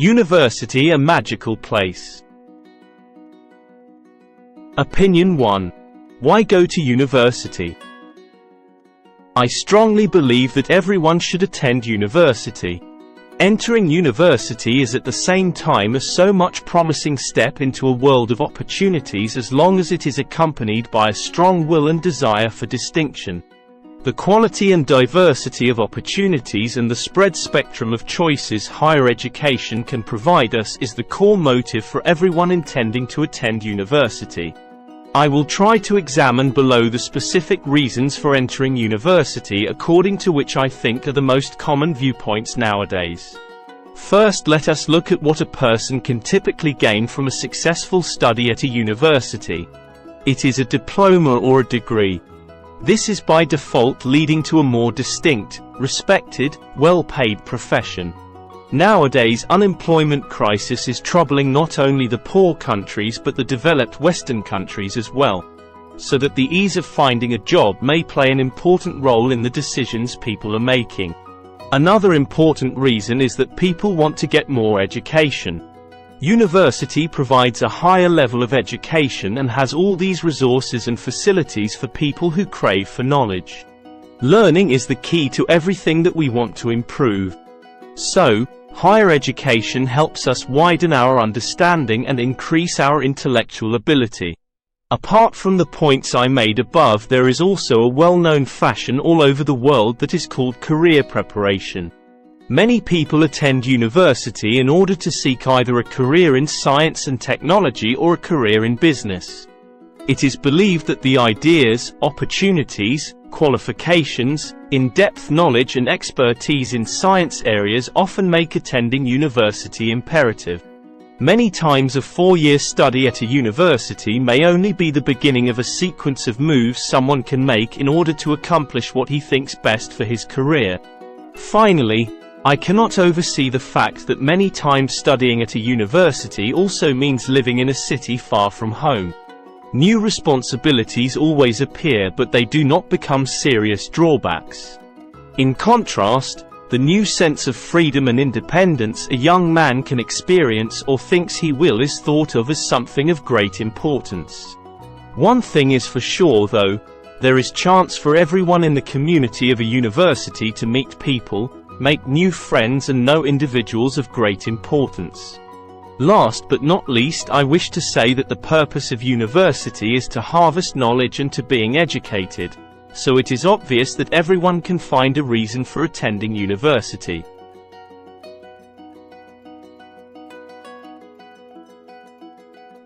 University a magical place? Opinion 1. Why go to university? I strongly believe that everyone should attend university. Entering university is at the same time a so much promising step into a world of opportunities as long as it is accompanied by a strong will and desire for distinction. The quality and diversity of opportunities and the spread spectrum of choices higher education can provide us is the core motive for everyone intending to attend university. I will try to examine below the specific reasons for entering university according to which I think are the most common viewpoints nowadays. First, let us look at what a person can typically gain from a successful study at a university. It is a diploma or a degree. This is by default leading to a more distinct, respected, well-paid profession. Nowadays, unemployment crisis is troubling not only the poor countries but the developed Western countries as well, so that the ease of finding a job may play an important role in the decisions people are making. Another important reason is that people want to get more education. University provides a higher level of education and has all these resources and facilities for people who crave for knowledge. Learning is the key to everything that we want to improve. So, higher education helps us widen our understanding and increase our intellectual ability. Apart from the points I made above, there is also a well-known fashion all over the world that is called career preparation. Many people attend university in order to seek either a career in science and technology or a career in business. It is believed that the ideas, opportunities, qualifications, in-depth knowledge and expertise in science areas often make attending university imperative. Many times a 4-year study at a university may only be the beginning of a sequence of moves someone can make in order to accomplish what he thinks best for his career. Finally, I cannot oversee the fact that many times studying at a university also means living in a city far from home. New responsibilities always appear, but they do not become serious drawbacks. In contrast, the new sense of freedom and independence a young man can experience or thinks he will is thought of as something of great importance. One thing is for sure though, there is chance for everyone in the community of a university to meet people, make new friends and know individuals of great importance. Last but not least, I wish to say that the purpose of university is to harvest knowledge and to being educated, so it is obvious that everyone can find a reason for attending university.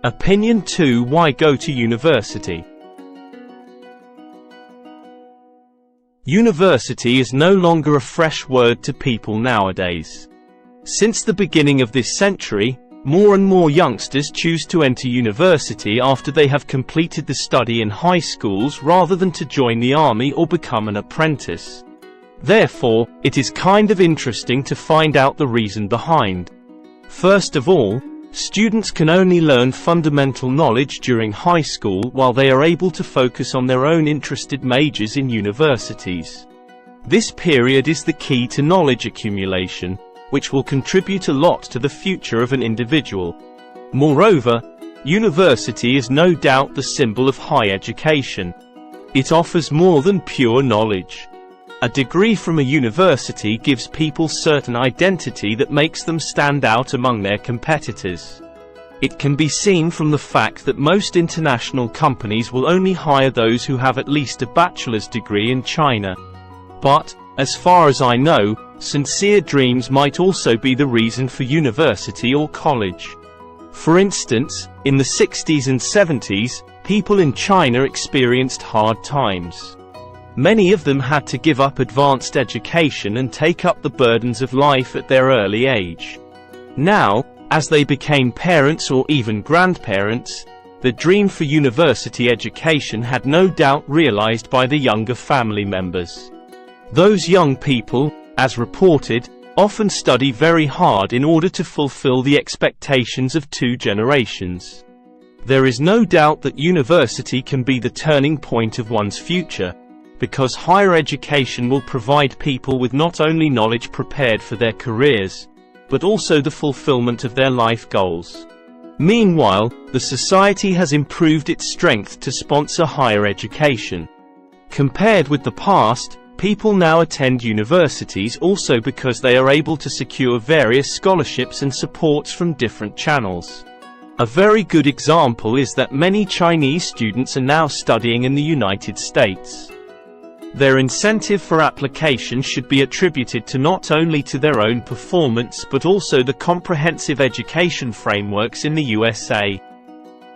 Opinion 2. Why go to university? University is no longer a fresh word to people nowadays. Since the beginning of this century, more and more youngsters choose to enter university after they have completed the study in high schools rather than to join the army or become an apprentice. Therefore, it is kind of interesting to find out the reason behind. First of all, students can only learn fundamental knowledge during high school while they are able to focus on their own interested majors in universities. This period is the key to knowledge accumulation, which will contribute a lot to the future of an individual. Moreover, university is no doubt the symbol of high education. It offers more than pure knowledge. A degree from a university gives people certain identity that makes them stand out among their competitors. It can be seen from the fact that most international companies will only hire those who have at least a bachelor's degree in China. But, as far as I know, sincere dreams might also be the reason for university or college. For instance, in the 60s and 70s, people in China experienced hard times. Many of them had to give up advanced education and take up the burdens of life at their early age. Now, as they became parents or even grandparents, the dream for university education had no doubt realized by the younger family members. Those young people, as reported, often study very hard in order to fulfill the expectations of 2 generations. There is no doubt that university can be the turning point of one's future, because higher education will provide people with not only knowledge prepared for their careers, but also the fulfillment of their life goals. Meanwhile, the society has improved its strength to sponsor higher education. Compared with the past, people now attend universities also because they are able to secure various scholarships and supports from different channels. A very good example is that many Chinese students are now studying in the United States. Their incentive for application should be attributed to not only to their own performance but also the comprehensive education frameworks in the USA.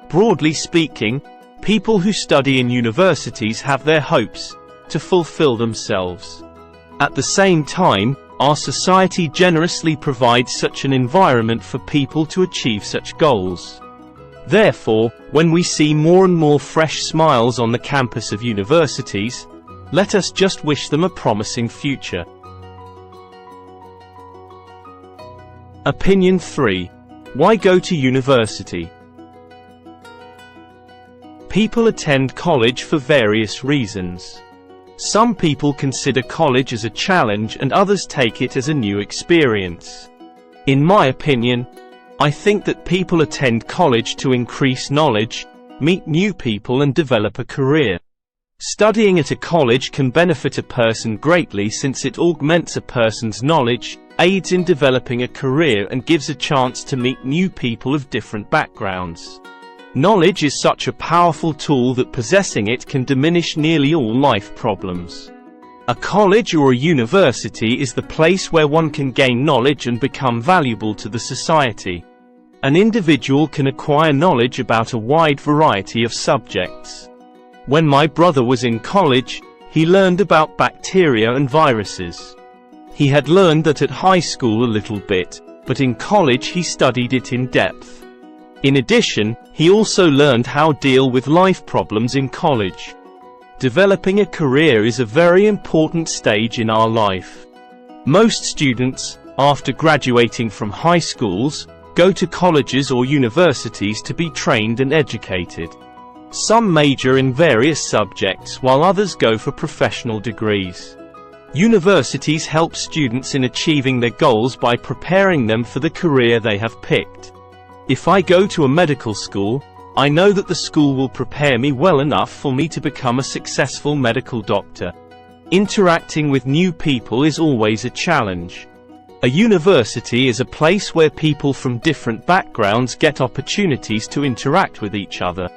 Broadly speaking, people who study in universities have their hopes to fulfill themselves. At the same time, our society generously provides such an environment for people to achieve such goals. Therefore, when we see more and more fresh smiles on the campus of universities, let us just wish them a promising future. Opinion 3. Why go to university? People attend college for various reasons. Some people consider college as a challenge and others take it as a new experience. In my opinion, I think that people attend college to increase knowledge, meet new people and develop a career. Studying at a college can benefit a person greatly since it augments a person's knowledge, aids in developing a career and gives a chance to meet new people of different backgrounds. Knowledge is such a powerful tool that possessing it can diminish nearly all life problems. A college or a university is the place where one can gain knowledge and become valuable to the society. An individual can acquire knowledge about a wide variety of subjects. When my brother was in college, he learned about bacteria and viruses. He had learned that at high school a little bit, but in college he studied it in depth. In addition, he also learned how to deal with life problems in college. Developing a career is a very important stage in our life. Most students, after graduating from high schools, go to colleges or universities to be trained and educated. Some major in various subjects while others go for professional degrees. Universities help students in achieving their goals by preparing them for the career they have picked. If I go to a medical school, I know that the school will prepare me well enough for me to become a successful medical doctor. Interacting with new people is always a challenge. A university is a place where people from different backgrounds get opportunities to interact with each other.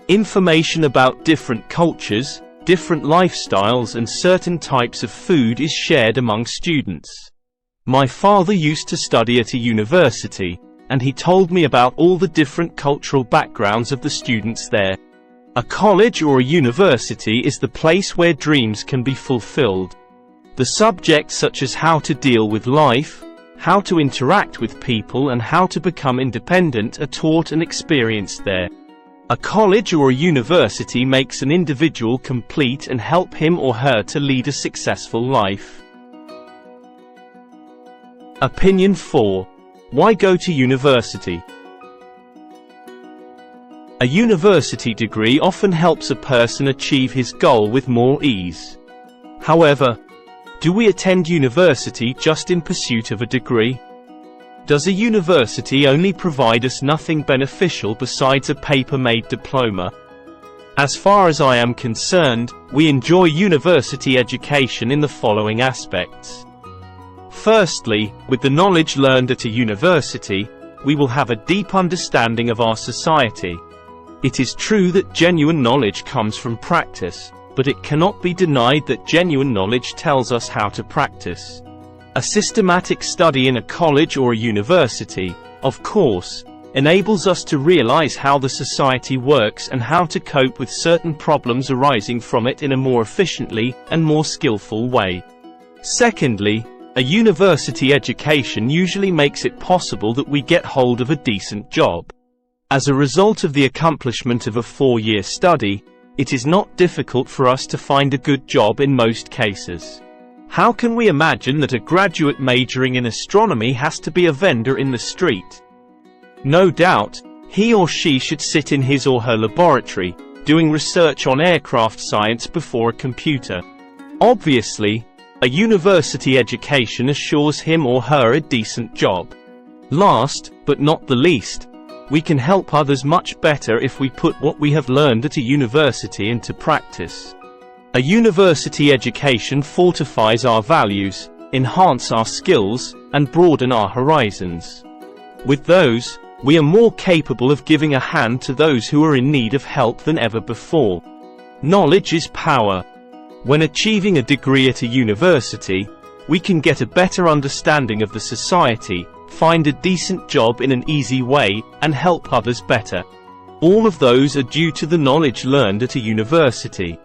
Information about different cultures, different lifestyles and certain types of food is shared among students. My father used to study at a university, and he told me about all the different cultural backgrounds of the students there. A college or a university is the place where dreams can be fulfilled. The subjects such as how to deal with life, how to interact with people and how to become independent are taught and experienced there. A college or a university makes an individual complete and help him or her to lead a successful life. Opinion 4. Why go to university? A university degree often helps a person achieve his goal with more ease. However, do we attend university just in pursuit of a degree? Does a university only provide us nothing beneficial besides a paper-made diploma? As far as I am concerned, we enjoy university education in the following aspects. Firstly, with the knowledge learned at a university, we will have a deep understanding of our society. It is true that genuine knowledge comes from practice, but it cannot be denied that genuine knowledge tells us how to practice. A systematic study in a college or a university, of course, enables us to realize how the society works and how to cope with certain problems arising from it in a more efficiently and more skillful way. Secondly, a university education usually makes it possible that we get hold of a decent job. As a result of the accomplishment of a 4-year study, it is not difficult for us to find a good job in most cases. How can we imagine that a graduate majoring in astronomy has to be a vendor in the street? No doubt, he or she should sit in his or her laboratory, doing research on aircraft science before a computer. Obviously, a university education assures him or her a decent job. Last, but not the least, we can help others much better if we put what we have learned at a university into practice. A university education fortifies our values, enhance our skills, and broaden our horizons. With those, we are more capable of giving a hand to those who are in need of help than ever before. Knowledge is power. When achieving a degree at a university, we can get a better understanding of the society, find a decent job in an easy way, and help others better. All of those are due to the knowledge learned at a university.